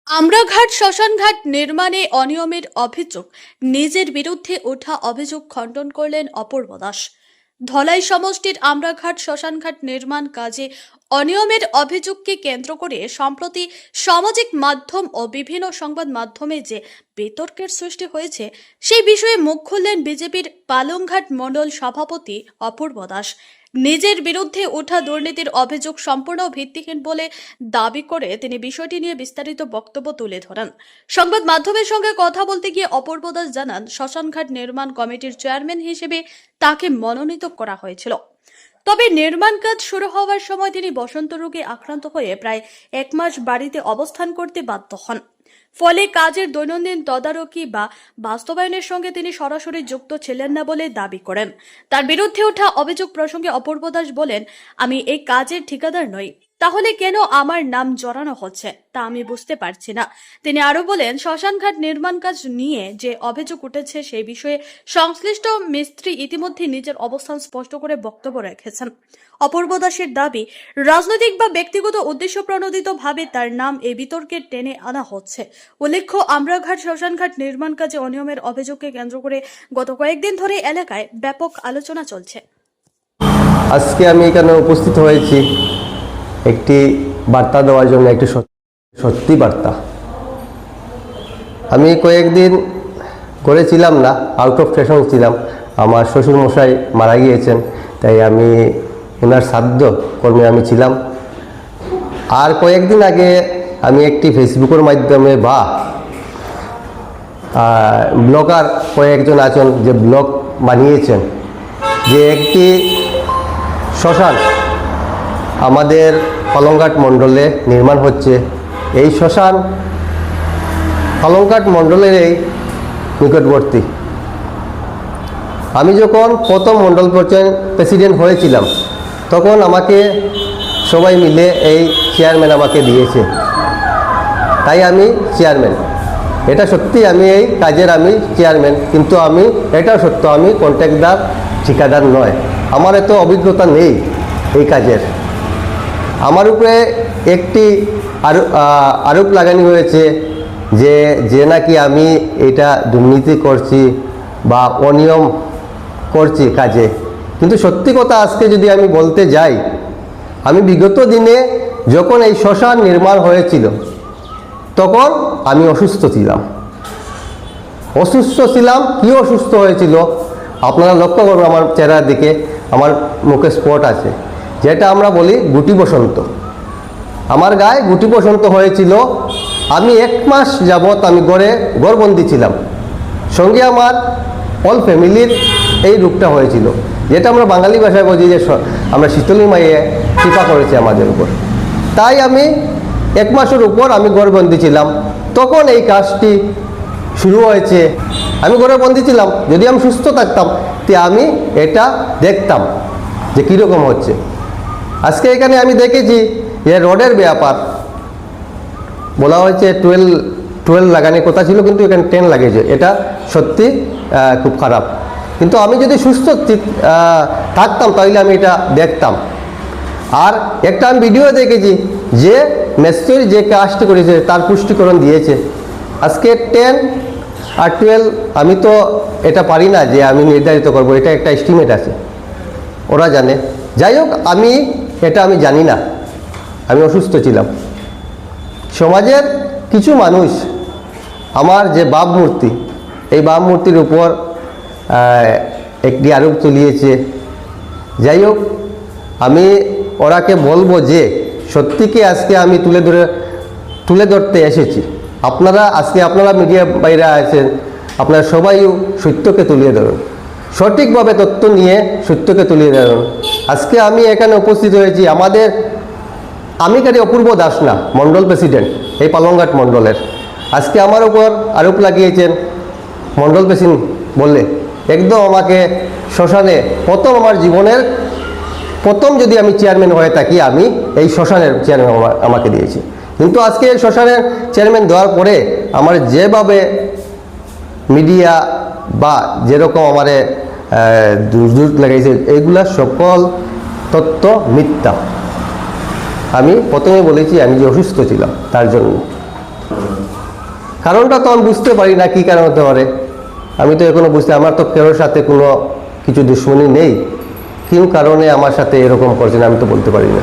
আমরাঘাট শ্মশানঘাট নির্মাণে অনিয়মের অভিযোগ, নিজের বিরুদ্ধে ওঠা অভিযোগ খণ্ডন করলেন অপূর্ব দাস। ধলাই সমষ্টির আমরাঘাট শ্মশানঘাট নির্মাণ কাজে অনিয়মের অভিযোগকে কেন্দ্র করে সম্প্রতি সামাজিক মাধ্যম ও বিভিন্ন সংবাদ মাধ্যমে যে বিতর্কের সৃষ্টি হয়েছে সেই বিষয়ে মুখ খুললেন বিজেপির পালংঘাট মণ্ডল সভাপতি অপূর্ব দাস। নিজের বিরুদ্ধে ওঠা দুর্নীতির অভিযোগ সম্পূর্ণ ভিত্তিহীন বলে দাবি করে তিনি বিষয়টি নিয়ে বিস্তারিত বক্তব্য তুলে ধরেন। সংবাদ মাধ্যমের সঙ্গে কথা বলতে গিয়ে অপূর্ব দাস জানান, শ্মশানঘাট নির্মাণ কমিটির চেয়ারম্যান হিসেবে তাকে মনোনীত করা হয়েছিল। তবে নির্মাণ কাজ শুরু হওয়ার সময় তিনি বসন্ত রোগে আক্রান্ত হয়ে প্রায় 1 মাস বাড়িতে অবস্থান করতে বাধ্য হন। ফলে কাজের দৈনন্দিন তদারকি বা বাস্তবায়নের সঙ্গে তিনি সরাসরি যুক্ত ছিলেন না বলে দাবি করেন। তার বিরুদ্ধে ওঠা অভিযোগ প্রসঙ্গে অপূর্ব দাস বলেন, আমি এই কাজের ঠিকাদার নই, তাহলে কেন আমার নাম জড়ানো হচ্ছে তা আমি বুঝতে পারছি না। তিনি আরো বলেন, শ্মশানঘাট নির্মাণ কাজ নিয়ে যে অভিযোগ উঠেছে সেই বিষয়ে সংশ্লিষ্ট মিস্ত্রি ইতিমধ্যে নিজের অবস্থান স্পষ্ট করে বক্তব্য রেখেছেন। অপূর্ব দাসের দাবি, রাজনৈতিক বা ব্যক্তিগত উদ্দেশ্য প্রণোদিত ভাবে তার নাম এই বিতর্কে টেনে আনা হচ্ছে। উল্লেখ্য, আমরাঘাট শ্মশানঘাট নির্মাণ কাজে অনিয়মের অভিযোগকে কেন্দ্র করে গত কয়েকদিন ধরে এলাকায় ব্যাপক আলোচনা চলছে। আজকে আমি এখানে উপস্থিত হয়েছি একটি বার্তা দেওয়ার জন্য, একটি সত্যি বার্তা। আমি কয়েকদিন করেছিলাম না, আউট অফ স্টেশন ছিলাম। আমার শ্বশুর মশাই মারা গিয়েছেন, তাই আমি ওনার শ্রাদ্ধ কর্মে আমি ছিলাম। আর কয়েকদিন আগে আমি একটি ফেসবুকের মাধ্যমে বা ব্লগার কয়েকজন আছেন যে ব্লগ বানিয়েছেন যে একটি শ্মশান আমাদের পালংঘাট মণ্ডলে নির্মাণ হচ্ছে। এই শ্মশান পালংঘাট মণ্ডলের এই নিকটবর্তী। আমি যখন প্রথম মণ্ডল প্রেসিডেন্ট হয়েছিলাম তখন আমাকে সবাই মিলে এই চেয়ারম্যান আমাকে দিয়েছে, তাই আমি চেয়ারম্যান। এটা সত্যি আমি এই কাজের আমি চেয়ারম্যান, কিন্তু আমি এটাও সত্য আমি কন্ট্রাক্টদার, ঠিকাদার নয়। আমার এত অভিজ্ঞতা নেই এই কাজের। আমার উপরে একটি আরোপ লাগানো হয়েছে যে নাকি আমি এটা দুর্নীতি করছি বা অনিয়ম করছি কাজে। কিন্তু সত্যি কথা আজকে যদি আমি বলতে যাই, আমি বিগত দিনে যখন এই শ্মশান নির্মাণ হয়েছিল তখন আমি অসুস্থ ছিলাম। কি অসুস্থ হয়েছিল আপনারা লক্ষ্য করবেন আমার চেহারার দিকে, আমার মুখে স্পট আছে, যেটা আমরা বলি গুটি বসন্ত। আমার গায়ে গুটি বসন্ত হয়েছিল। আমি 1 মাস যাবৎ আমি ঘরবন্দি ছিলাম। সঙ্গে আমার অল ফ্যামিলির এই রোগটা হয়েছিল, যেটা আমরা বাঙালি ভাষায় বলি যে আমরা শীতলী মাইয়ে কৃপা করেছে আমাদের উপর। তাই আমি 1 মাসের উপর আমি ঘরবন্দি ছিলাম। তখন এই কাজটি শুরু হয়েছে। আমি ঘরে বন্দি ছিলাম, যদি আমি সুস্থ থাকতাম তে আমি এটা দেখতাম যে কীরকম হচ্ছে। আজকে এখানে আমি দেখেছি যে রডের ব্যাপার বলা হয়েছে 12 লাগানোর কথা ছিল, কিন্তু এখানে 10 লাগিয়েছে। এটা সত্যি খুব খারাপ। কিন্তু আমি যদি সুস্থ থাকতাম তাহলে আমি এটা দেখতাম। আর একটা আমি ভিডিও দেখেছি যে মেস্তুরি যে কাজটি করেছে তার পুষ্টিকরণ দিয়েছে। আজকে 10 আর 12 আমি তো এটা পারি না যে আমি নির্ধারিত করব, এটা একটা এস্টিমেট আছে, ওরা জানে। যাই হোক, আমি জানি না, আমি অসুস্থ ছিলাম। সমাজের কিছু মানুষ আমার যে ভাবমূর্তি, এই ভাবমূর্তির উপর একটি আরোপ চলিয়েছে। যাই হোক, আমি ওরাকে বলবো যে সত্যিকে আজকে আমি তুলে ধরতে এসেছি। আপনারা মিডিয়া বাইরে আছেন, আপনারা সবাই সত্যকে তুলে ধরুন, সঠিকভাবে তথ্য নিয়ে সত্যকে তুলে ধরুন। আজকে আমি এখানে উপস্থিত হয়েছি, আমি কারি অপূর্ব দাস না, মণ্ডল প্রেসিডেন্ট এই পালংঘাট মণ্ডলের। আজকে আমার উপর আরোপ লাগিয়েছেন মণ্ডল প্রেসিডেন্ট বললে। একদম আমাকে শ্মশানে আমার জীবনের প্রথম যদি আমি চেয়ারম্যান হয়ে থাকি, আমি এই শ্মশানের চেয়ারম্যান আমাকে দিয়েছি। কিন্তু আজকে শ্মশানের চেয়ারম্যান দেওয়ার পরে আমার যেভাবে মিডিয়া বা যেরকম আমার দুর্যোগ লাগাইছে, এইগুলা সকল তথ্য মিথ্যা। আমি প্রথমে বলেছি আমি যে অসুস্থ ছিলাম তার জন্য। কারণটা তো আমি বুঝতে পারি না কি কারণ হতে পারে। আমি তো এখনো বুঝতে, আমার তো কারোর সাথে কোনো কিছু দুশ্মনী নেই, কেউ কারণে আমার সাথে এরকম করছেন আমি তো বলতে পারি না।